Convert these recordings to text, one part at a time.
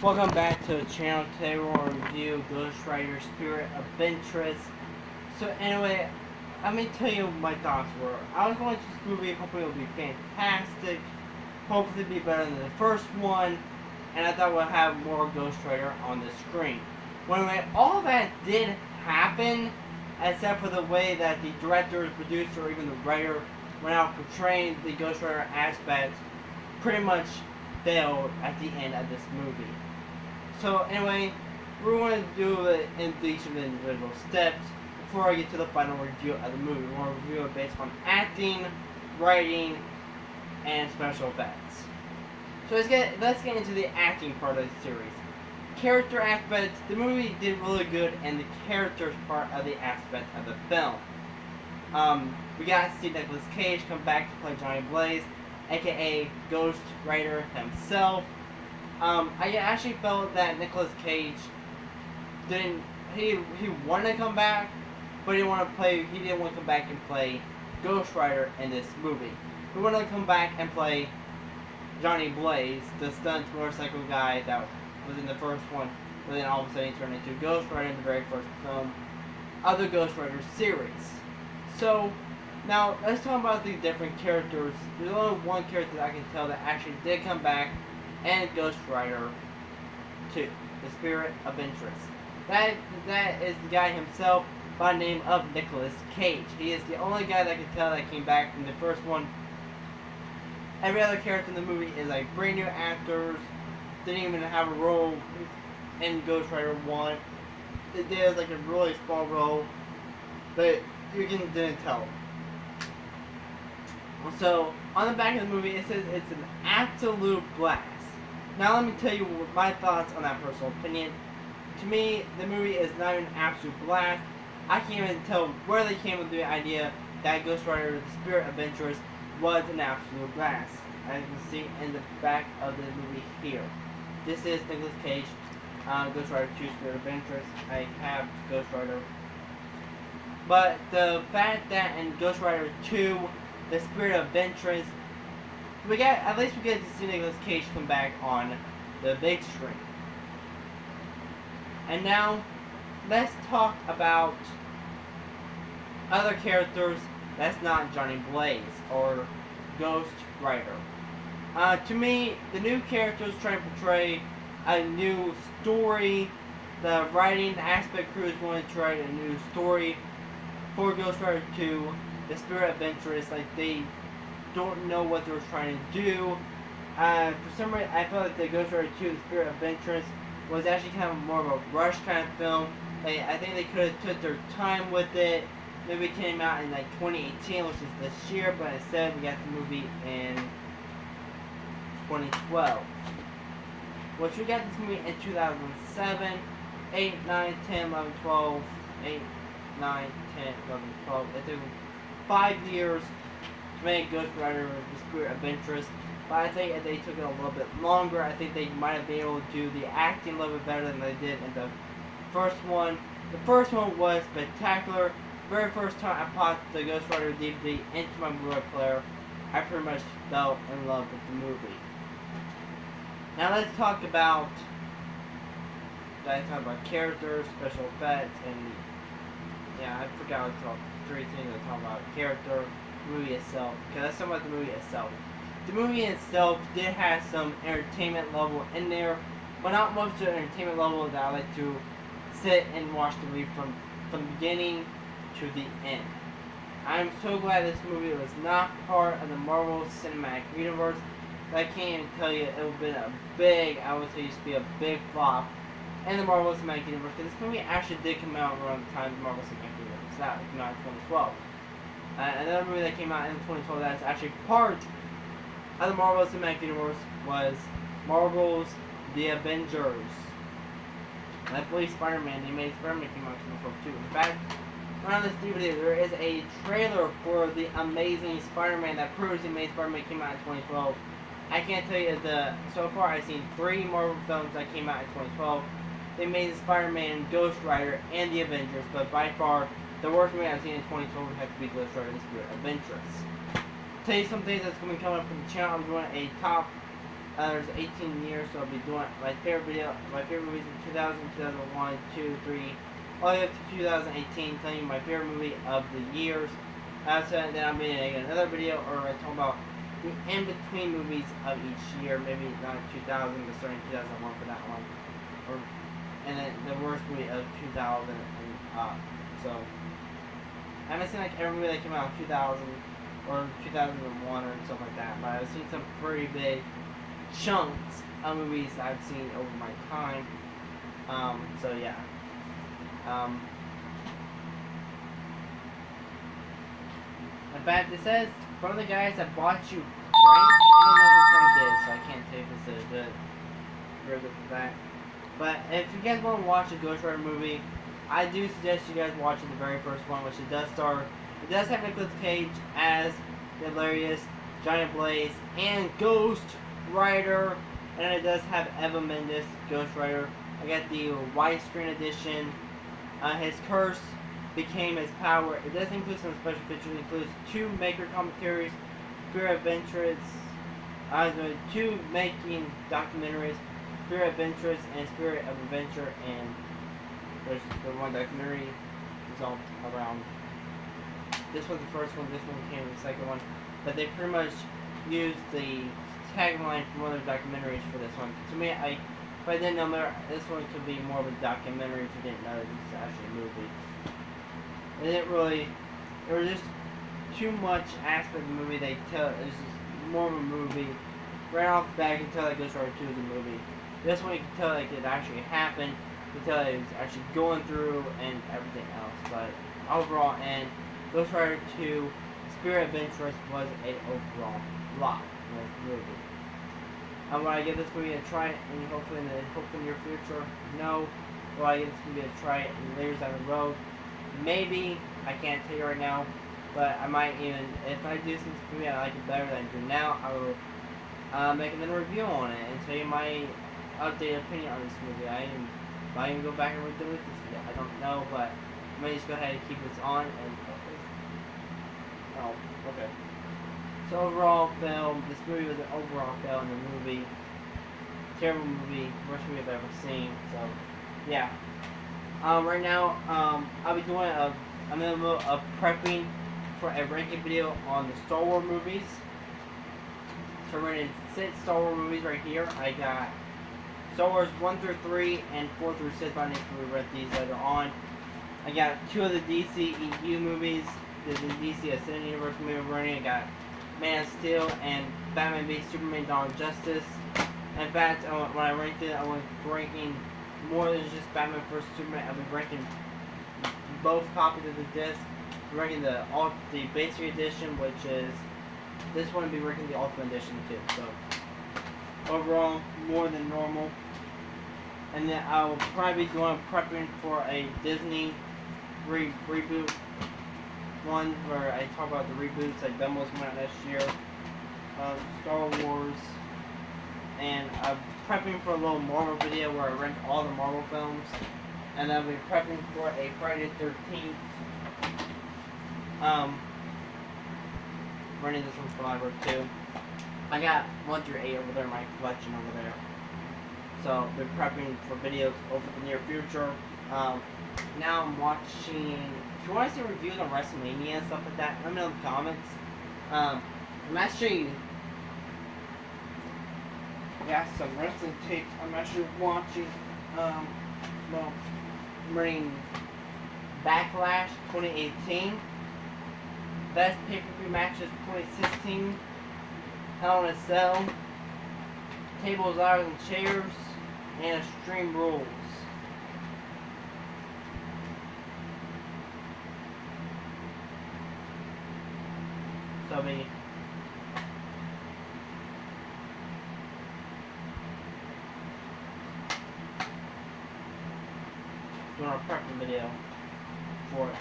Welcome back to the channel. Today we're going to review Ghost Rider Spirit of Fentress. So anyway, let me tell you what my thoughts were. I was going to this movie hoping it would be fantastic, hopefully be better than the first one, and I thought we'll have more Ghost Rider on the screen. Well, anyway, all that did happen, except for the way that the director, producer, or even the writer went out portraying the Ghost Rider aspect, pretty much failed at the end of this movie. So anyway, we're going to do it in each of the individual steps before I get to the final review of the movie. We're going to review it based on acting, writing, and special effects. So let's get into the acting part of the series. Character aspect, the movie did really good in the characters part of the aspect of the film. We got to see Nicolas Cage come back to play Johnny Blaze, aka Ghost Rider himself. I actually felt that Nicolas Cage he wanted to come back, but he didn't want to come back and play Ghost Rider in this movie. He wanted to come back and play Johnny Blaze, the stunt motorcycle guy that was in the first one, but then all of a sudden he turned into Ghost Rider in the very first film of the Ghost Rider series. So now let's talk about the different characters. There's only one character that I can tell that actually did come back, and Ghost Rider 2, the Spirit of Fentress. That is the guy himself by the name of Nicolas Cage. He is the only guy that I can tell that came back from the first one. Every other character in the movie is like brand new actors. Didn't even have a role in Ghost Rider 1. They did like a really small role, but you didn't tell. So on the back of the movie it says it's an absolute blast. Now let me tell you my thoughts on that personal opinion. To me, the movie is not an absolute blast. I can't even tell where they came with the idea that Ghost Rider, the Spirit of Fentress, was an absolute blast. As you can see in the back of the movie here. This is Nicolas Cage, Ghost Rider 2, Spirit of Fentress. I have Ghost Rider. But the fact that in Ghost Rider 2, the Spirit of Fentress, at least we get to see Nicolas Cage come back on the big screen. And now, let's talk about other characters that's not Johnny Blaze or Ghost Rider. To me, the new characters trying to portray a new story. The writing aspect crew is going to try a new story for Ghost Rider 2, the Spirit of Fentress. Like, they don't know what they're trying to do. For some reason, I felt like the Ghost Rider 2, the Spirit of Fentress, was actually kind of more of a rush kind of film. I think they could have took their time with it. Maybe it came out in like 2018, which is this year, but instead we got the movie in 2012. Which we got this movie in 2007, 8, 9, 10, 11, 12, 8, 9, 10, 11, 12. It took 5 years to make Ghost Rider the Spirit of Fentress. But I think if they took it a little bit longer, I think they might have been able to do the acting a little bit better than they did in the first one. The first one was spectacular. Very first time I popped the Ghost Rider DVD into my Blu-ray player, I pretty much fell in love with the movie. Now let's talk about characters, special effects, and yeah, I forgot what to talk. 3 things to talk about: character, movie itself. Okay, let's talk about the movie itself. The movie itself did have some entertainment level in there, but not much of the entertainment level that I like to sit and watch the movie from the beginning to the end. I'm so glad this movie was not part of the Marvel Cinematic Universe. I can't even tell you, it would have been I would say, used to be a big flop in the Marvel Cinematic Universe. Because this movie actually did come out around the time of the Marvel Cinematic Universe. That came out in 2012. Another movie that came out in 2012 that's actually part of the Marvel Cinematic Universe was Marvel's The Avengers. And I believe Spider-Man, they made Spider-Man came out in 2012 too. In fact, around this DVD, there is a trailer for The Amazing Spider-Man that proves the Amazing Spider-Man came out in 2012. I can't tell you so far I've seen 3 Marvel films that came out in 2012. The Amazing Spider-Man, Ghost Rider, and The Avengers, but by far, the worst movie I've seen in 2012 would have to be Ghost Rider, the Spirit of Fentress. Tell you some things that's going to be coming up from the channel. I'm doing a top There's 18 years, so I'll be doing my favorite movies in 2000, 2001, 2, 3, all the way up to 2018, telling you my favorite movie of the years. So then I'll be making another video, or I talk about the in-between movies of each year, maybe not 2000, but starting 2001 for that one. And then the worst movie of 2000 and up. So, I haven't seen like every movie that came out in 2000 or 2001 or something like that, but I've seen some pretty big chunks of movies that I've seen over my time. So yeah. In fact, it says, from the guys that bought you Crank. I don't know who Crank is, so I can't tell you if it's a very good for that. But if you guys want to watch a Ghost Rider movie, I do suggest you guys watching the very first one, which it does have Nicolas Cage as the hilarious Giant Blaze and Ghost Rider, and it does have Eva Mendes, Ghost Rider. I got the widescreen edition. His curse became his power. It does include some special features. It includes 2 maker commentaries, Spirit of Ventress, 2 making documentaries, Spirit of Ventress and Spirit of Adventure, and there's the one documentary is all around. This was the first one, this one came the second one, but they pretty much used the tagline from one of their documentaries for this one. To me, if I didn't know, this one could be more of a documentary if you didn't know this is actually a movie. It didn't really, there was just too much aspect of the movie they tell. It's just more of a movie. Right off the bat, you can tell that Ghost Rider 2 is a movie. This one you can tell like it actually happened. You can tell it was actually going through and everything else. But overall, and Ghost Rider 2, Spirit of Ventress was a overall flop in this movie. Will I give this movie a try and hopefully in the near future? No. Will I give this movie a try in years down the road? Maybe. I can't tell you right now. But I might even, if I do see this movie I like it better than I do now, I will make another review on it and tell you my updated opinion on this movie. I might even go back and redo it this video. I don't know, but I might just go ahead and keep this on and okay. So overall film, this movie was an overall fail in the movie. Terrible movie, worst movie I've ever seen. So yeah. Right now, I'll be doing I'm in the middle of prepping for a ranking video on the Star Wars movies. So we're going to 6 Star Wars movies right here. I got Star Wars 1 through 3 and 4 through 6, but I need to read these later on. I got 2 of the DC EU movies. The DC Ascended Universe movie running. I got Man of Steel and Batman v Superman Dawn of Justice. In fact, when I ranked it, I was ranking more than just Batman vs Superman. I've been ranking both copies of the disc. I'm ranking the basic edition, which is this one. Will be ranking the Ultimate Edition too. So overall, more than normal. And then I will probably be prepping for a Disney reboot one where I talk about the reboots like demos coming out next year, Star Wars, and I'm prepping for a little Marvel video where I rank all the Marvel films, and then I'll be prepping for a Friday the 13th. Running this one for Library too. I got 1 through 8 over there in my collection over there. So I've been prepping for videos over the near future. Now I'm watching. If you want to see reviews on WrestleMania and stuff like that, let me know in the comments. I'm actually got some wrestling tapes. I'm actually watching. I'm running Backlash 2018, Best Pay-Per-View Matches 2016, Hell in a Cell, Tables, Ladders, and Chairs, and Extreme Rules. So I'll be doing a prepping video for it.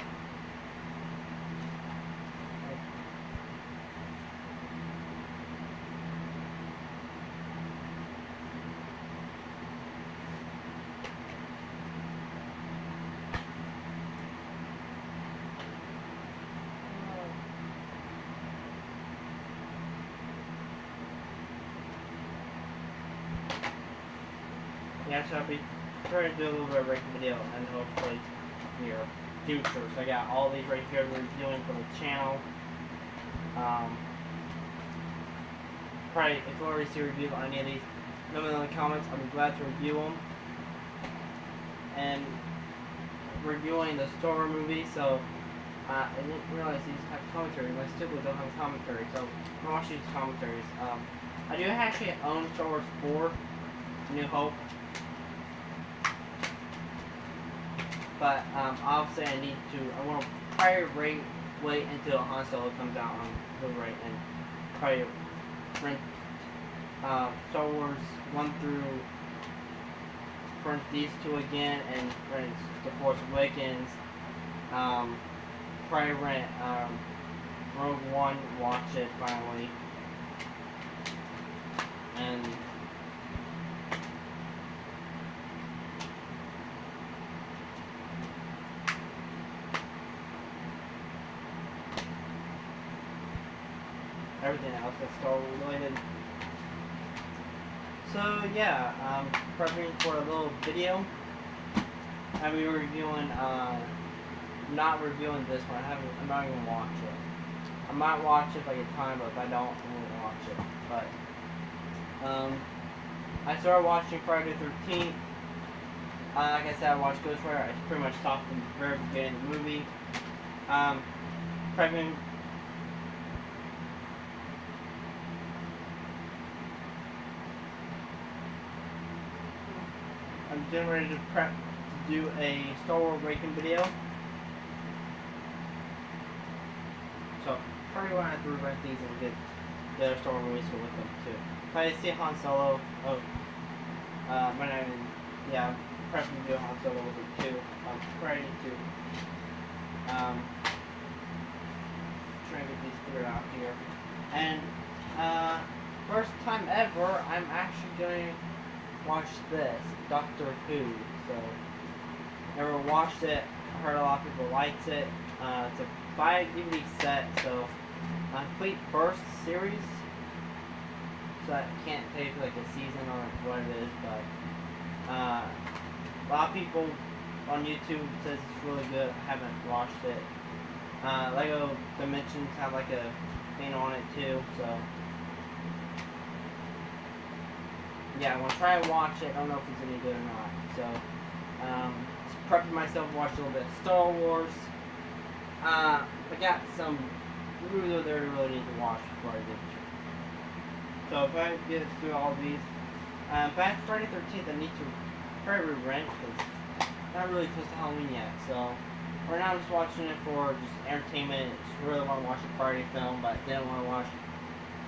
yeah, so I'll be trying to do a little bit of ranking video and hopefully near future. So I got all these right here reviewing for the channel. Probably if you already see a review on any of these, let me know in the comments. I'll be glad to review them. And reviewing the Star Wars movie, so I didn't realize these have commentaries. My stupid don't have commentary, so I'm gonna watch these commentaries. I do actually own Star Wars 4, New Hope, but obviously I need to. I want to probably wait until Han Solo comes out on Blu-ray and probably rent Star Wars 1 through rent these two again and rent The Force Awakens. Probably rent Rogue One, watch it finally, and everything else that's Star Wars related. So yeah, prepping for a little video. I'll be reviewing, not reviewing this one. I'm not even gonna watch it. I might watch it if I get time, but if I don't, I won't watch it. But I started watching Friday the 13th. Like I said, I watched Ghost Rider. I pretty much stopped in the very beginning of the movie. Prepping. I'm getting ready to prep to do a Star Wars ranking video. So probably want to have to rewrite these and get the other Star Wars movies with them too. If I see Han Solo, when I'm prepping to do Han Solo with it too. I'm ready to try and get these figured out here. And first time ever, I'm actually going to watch this, Doctor Who. So, never watched it. I heard a lot of people liked it. It's a 5 DVD set, so complete first series. So I can't tell you like a season or what it is, but a lot of people on YouTube says it's really good. I haven't watched it. Lego Dimensions have like a thing on it too, so yeah, I'm gonna try and watch it. I don't know if it's any good or not. So, just prepping myself to watch a little bit of Star Wars. I got some movies there I really need to watch before I get to it. So if I get through all these, back Friday 13th, I need to probably rent because it's not really close to Halloween yet. So right now I'm just watching it for just entertainment. Just really want to watch a party film, but I didn't want to watch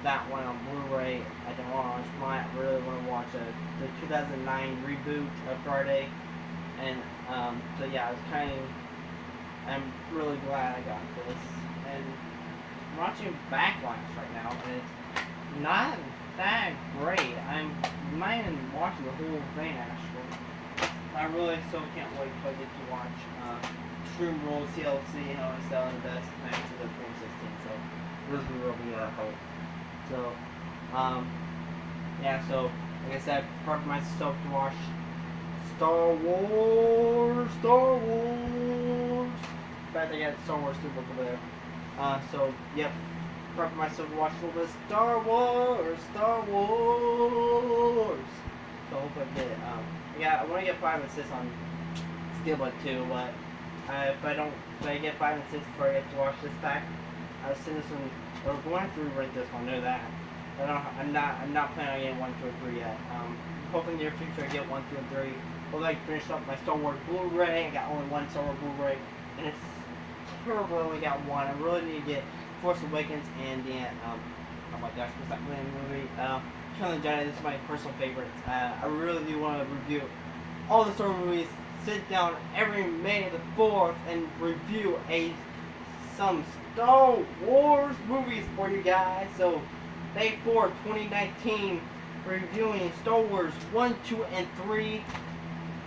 that one on Blu-ray. I don't want to watch mine. I really want to watch the 2009 reboot of Friday. And so yeah, I'm really glad I got this. And I'm watching Backlash right now, and it's not that great. I'm not even watching the whole thing actually. I really still can't wait till I get to watch Extreme Rules TLC, how I sell the best matches of 2016. So this will be a hope. So, yeah, so, like I said, I prepped myself to watch Star Wars. In fact, I got Star Wars 2 book over there. So, yep, prepped myself to watch a little bit of Star Wars. So, hopefully I get it. Yeah, I want to get 5 and 6 on Steelbook 2, but if I get 5 and 6 before I get to watch this pack, I'll send this one. We're going to rent this one, know that. I'm not planning on getting 1, 2, or 3 yet. Hoping in the near future I get 1, 2, and 3. Hopefully I can finish up my Star Wars Blu-ray. I got only 1 Star Wars Blu-ray, and it's terrible I only got 1. I really need to get Force Awakens and the oh my gosh, what's that movie? Return of the Jedi. This is my personal favorite. I really do want to review all the Star Wars movies. Sit down every May the 4th and review some Star Wars movies for you guys. So, May 4th, 2019, reviewing Star Wars 1, 2, and 3,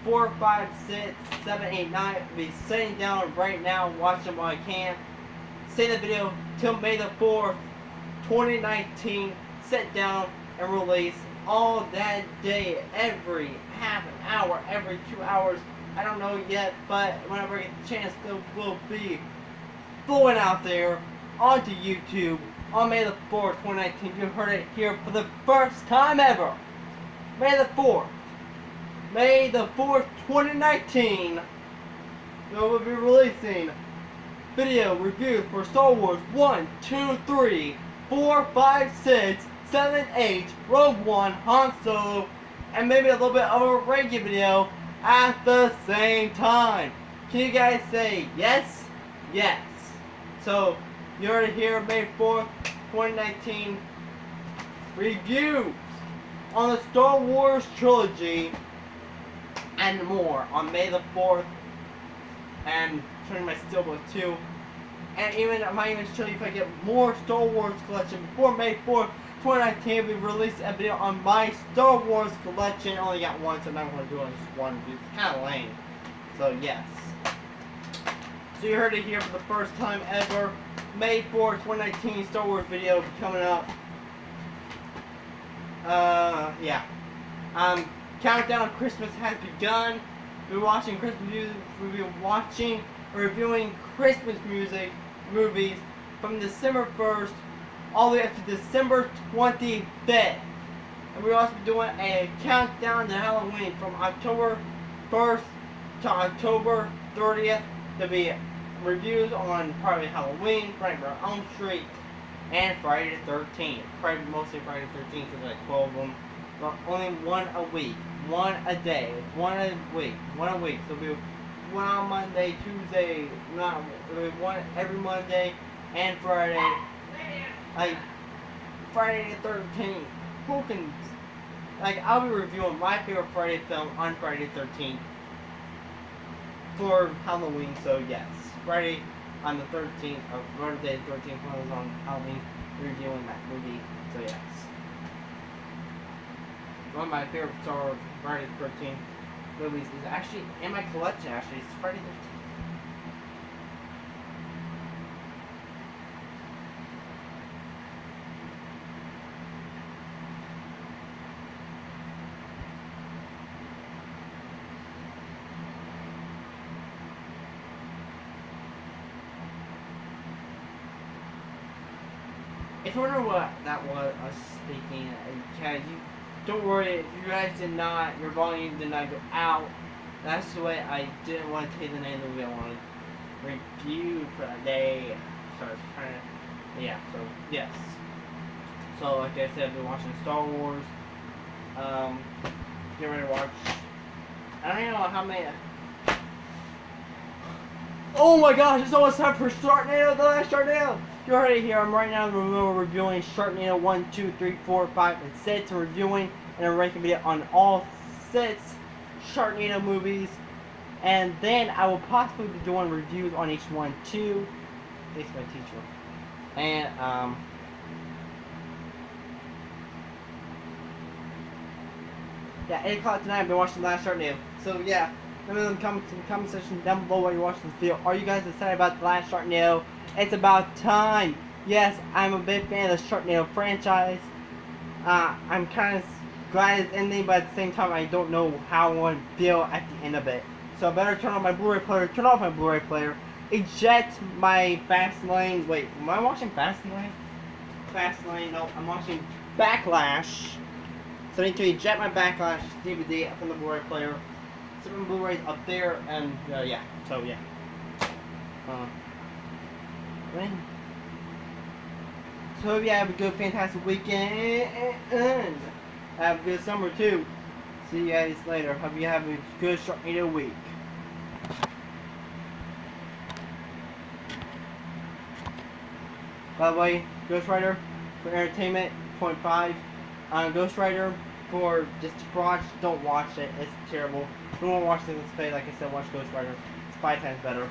4, 5, 6, 7, 8, 9. I'll be sitting down right now, watching while I can. Stay in the video till May the 4th, 2019. Sit down and release all that day, every half an hour, every 2 hours. I don't know yet, but whenever I get the chance, there will be flowing out there onto YouTube on May the 4th, 2019. You heard it here for the first time ever. May the 4th. May the 4th, 2019. We will be releasing video reviews for Star Wars 1, 2, 3, 4, 5, 6, 7, 8, Rogue One, Han Solo, and maybe a little bit of a ranking video at the same time. Can you guys say yes? Yes. So, you heard it here, May 4th, 2019. Reviews on the Star Wars trilogy and more on May the 4th. And turning my steelbook too. And even I might even show you if I get more Star Wars collection before May 4th, 2019. We released a video on my Star Wars collection. I only got one, so I'm not going to do it on just one review. It's kind of lame. So yes. So you heard it here for the first time ever. May 4th, 2019 Star Wars video coming up. Yeah. Countdown to Christmas has begun. We're watching Christmas music. We'll be watching or reviewing Christmas music movies from December 1st all the way up to December 25th. And we'll also be doing a countdown to Halloween from October 1st to October 30th. There'll be reviews on probably Halloween, Nightmare on Elm Street, and Friday the 13th. Probably mostly Friday the 13th, because like 12 of them. But only one a week, one a day, one a week. So it'll be one on Monday, Tuesday, not one every Monday and Friday. Like Friday the 13th. Who can? Like I'll be reviewing my favorite Friday film on Friday the 13th for Halloween. So yes, Friday on the 13th or Friday the 13th when I was on Halloween reviewing that movie. So yes. One of my favorite Star Wars Friday the 13th movies is actually in my collection. Actually, it's Friday the 13th. If you wonder what that was, us speaking, you don't worry, if you guys did not, your volume did not go out. That's the way I didn't want to take the name of the movie I wanted to review for that day. So I was trying to, yeah, so, yes. So, like I said, I've been watching Star Wars. Get ready to watch. I don't even know how many. Oh my gosh, it's almost time for Sharknado, the last Sharknado! You're already here. I'm right now reviewing Sharknado 1, 2, 3, 4, 5, and 6. I'm reviewing and I'm ranking video on all 6 Sharknado movies. And then I will possibly be doing reviews on each one too. Thanks my teacher. And yeah, 8 o'clock tonight I've been watching the last Sharknado. So yeah, let me know in the comment section down below while you're watching this video. Are you guys excited about the last Sharknado? It's about time. Yes, I'm a big fan of the Sharknado franchise. I'm kind of glad it's ending, but at the same time, I don't know how I want to feel at the end of it. So I better turn on my Blu-ray player, turn off my Blu-ray player, eject my Fastlane. Wait, am I watching Fastlane? Fastlane, no, I'm watching Backlash. So I need to eject my Backlash DVD from the Blu-ray player. So my Blu-ray's up there, and yeah, so yeah. So yeah, have a good, fantastic weekend. Have a good summer too. See you guys later. Hope you have a good Sharknado week. By the way, Ghost Rider for entertainment, 0.5. Ghost Rider for just to watch, don't watch it. It's terrible. If you want to watch this, like I said, watch Ghost Rider. It's 5 times better.